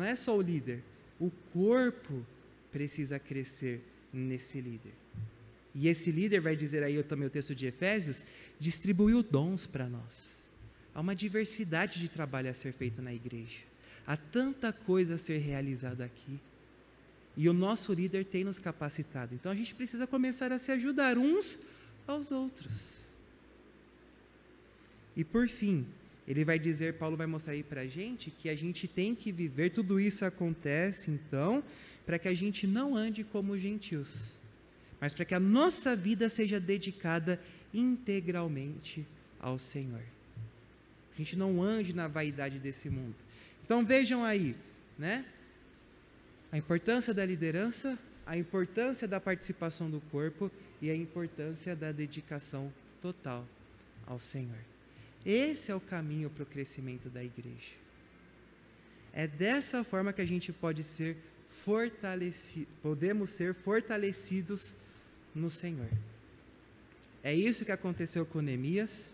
é só o líder, o corpo precisa crescer nesse líder. E esse líder, vai dizer aí também o texto de Efésios, distribuiu dons para nós. Há uma diversidade de trabalho a ser feito na igreja. Há tanta coisa a ser realizada aqui. E o nosso líder tem nos capacitado. Então a gente precisa começar a se ajudar uns aos outros. E por fim, Paulo vai mostrar aí para a gente que a gente tem que viver, tudo isso acontece então, para que a gente não ande como gentios, mas para que a nossa vida seja dedicada integralmente ao Senhor. A gente não ande na vaidade desse mundo. Então vejam aí, né? A importância da liderança, a importância da participação do corpo e a importância da dedicação total ao Senhor. Esse é o caminho para o crescimento da igreja. É dessa forma que a gente podemos ser fortalecidos no Senhor. É isso que aconteceu com Neemias,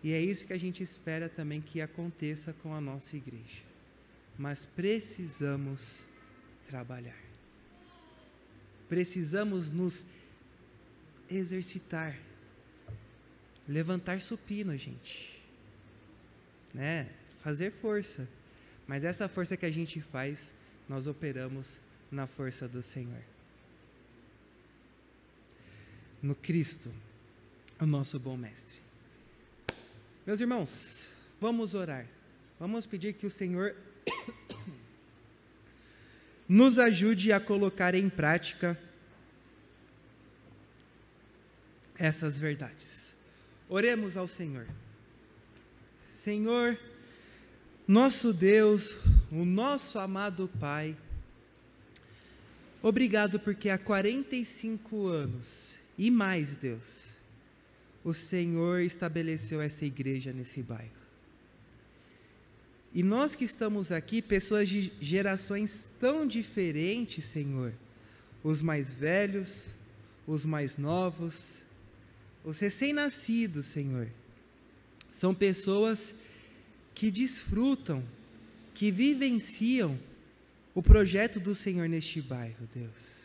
e é isso que a gente espera também que aconteça com a nossa igreja. Mas precisamos trabalhar. Precisamos nos exercitar. Levantar supino, gente. Né? Fazer força. Mas essa força que a gente faz, nós operamos na força do Senhor. No Cristo, o nosso bom mestre. Meus irmãos, vamos orar. Vamos pedir que o Senhor nos ajude a colocar em prática essas verdades. Oremos ao Senhor. Senhor, nosso Deus, o nosso amado Pai, obrigado porque há 45 anos e mais, Deus, o Senhor estabeleceu essa igreja nesse bairro. E nós que estamos aqui, pessoas de gerações tão diferentes, Senhor, os mais velhos, os mais novos, os recém-nascidos, Senhor, são pessoas que desfrutam, que vivenciam o projeto do Senhor neste bairro, Deus.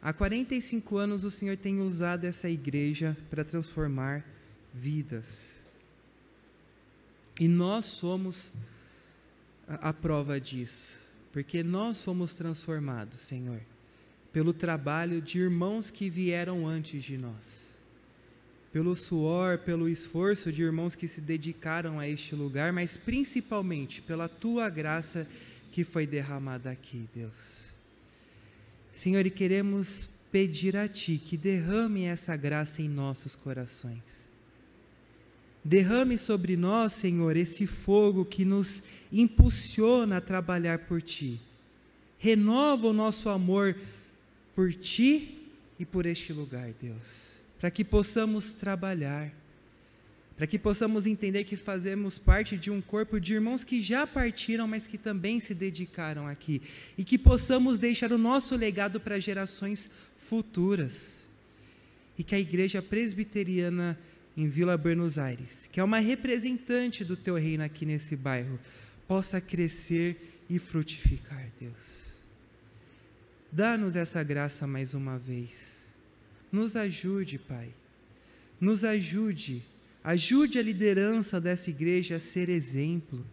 Há 45 anos o Senhor tem usado essa igreja para transformar vidas. E nós somos a prova disso, porque nós somos transformados, Senhor, pelo trabalho de irmãos que vieram antes de nós, pelo suor, pelo esforço de irmãos que se dedicaram a este lugar, mas principalmente pela Tua graça que foi derramada aqui, Deus. Senhor, e queremos pedir a Ti que derrame essa graça em nossos corações. Derrame sobre nós, Senhor, esse fogo que nos impulsiona a trabalhar por Ti. Renova o nosso amor por Ti e por este lugar, Deus, para que possamos trabalhar, para que possamos entender que fazemos parte de um corpo de irmãos que já partiram, mas que também se dedicaram aqui, e que possamos deixar o nosso legado para gerações futuras, e que a Igreja Presbiteriana em Vila Buenos Aires, que é uma representante do Teu reino aqui nesse bairro, possa crescer e frutificar, Deus. Dá-nos essa graça mais uma vez. Nos ajude, Pai. Nos ajude. Ajude a liderança dessa igreja a ser exemplo.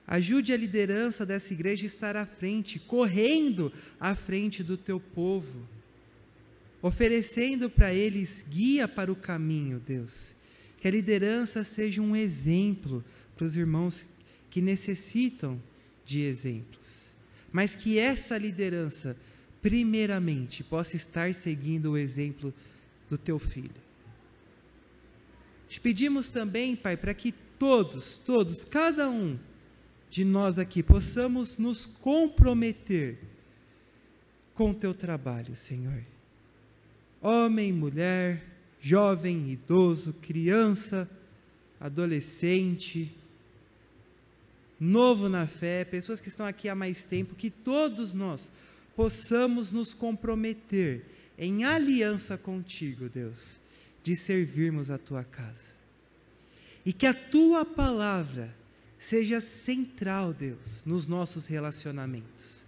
Ajude a liderança dessa igreja a estar à frente, correndo à frente do teu povo, oferecendo para eles guia para o caminho, Deus. Que a liderança seja um exemplo para os irmãos que necessitam de exemplos, mas que essa liderança, primeiramente, possa estar seguindo o exemplo do teu Filho. Te pedimos também, Pai, para que todos, cada um de nós aqui, possamos nos comprometer com o teu trabalho, Senhor. Homem, mulher, jovem, idoso, criança, adolescente, novo na fé, pessoas que estão aqui há mais tempo, que todos nós possamos nos comprometer em aliança contigo, Deus, de servirmos a tua casa. E que a tua palavra seja central, Deus, nos nossos relacionamentos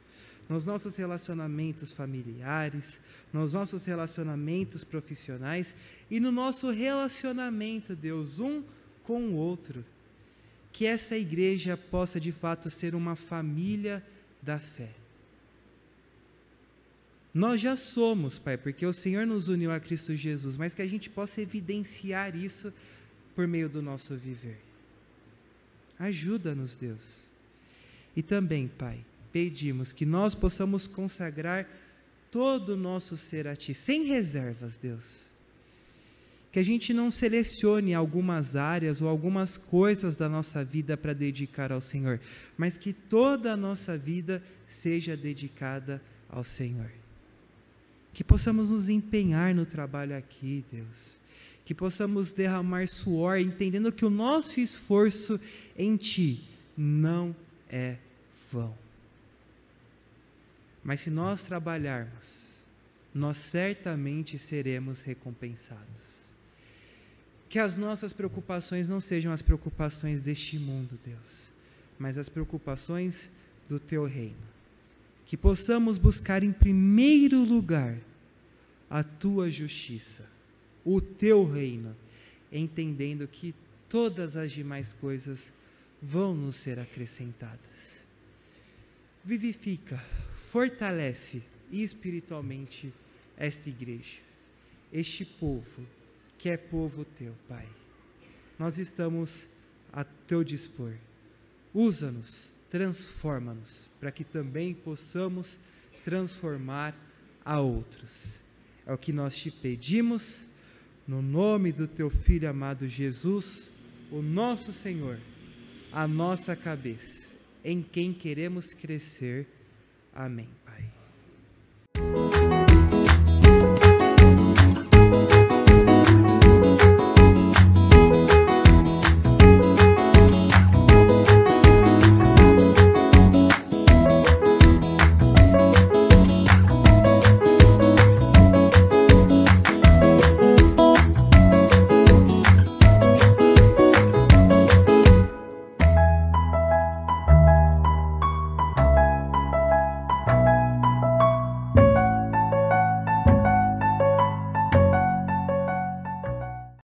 familiares, nos nossos relacionamentos profissionais e no nosso relacionamento, Deus, um com o outro. Que essa igreja possa de fato ser uma família da fé. Nós já somos, Pai, porque o Senhor nos uniu a Cristo Jesus, mas que a gente possa evidenciar isso por meio do nosso viver. Ajuda-nos, Deus. E também, Pai, pedimos que nós possamos consagrar todo o nosso ser a Ti, sem reservas, Deus. Que a gente não selecione algumas áreas ou algumas coisas da nossa vida para dedicar ao Senhor, mas que toda a nossa vida seja dedicada ao Senhor. Que possamos nos empenhar no trabalho aqui, Deus. Que possamos derramar suor, entendendo que o nosso esforço em Ti não é vão. Mas se nós trabalharmos, nós certamente seremos recompensados. Que as nossas preocupações não sejam as preocupações deste mundo, Deus, mas as preocupações do Teu reino. Que possamos buscar em primeiro lugar a Tua justiça, o Teu reino, entendendo que todas as demais coisas vão nos ser acrescentadas. Vivifica, fortalece espiritualmente esta igreja, este povo, que é povo Teu, Pai. Nós estamos a Teu dispor. Usa-nos, transforma-nos, para que também possamos transformar a outros. É o que nós Te pedimos, no nome do Teu Filho amado Jesus, o nosso Senhor, a nossa cabeça, em quem queremos crescer. Amém, Pai.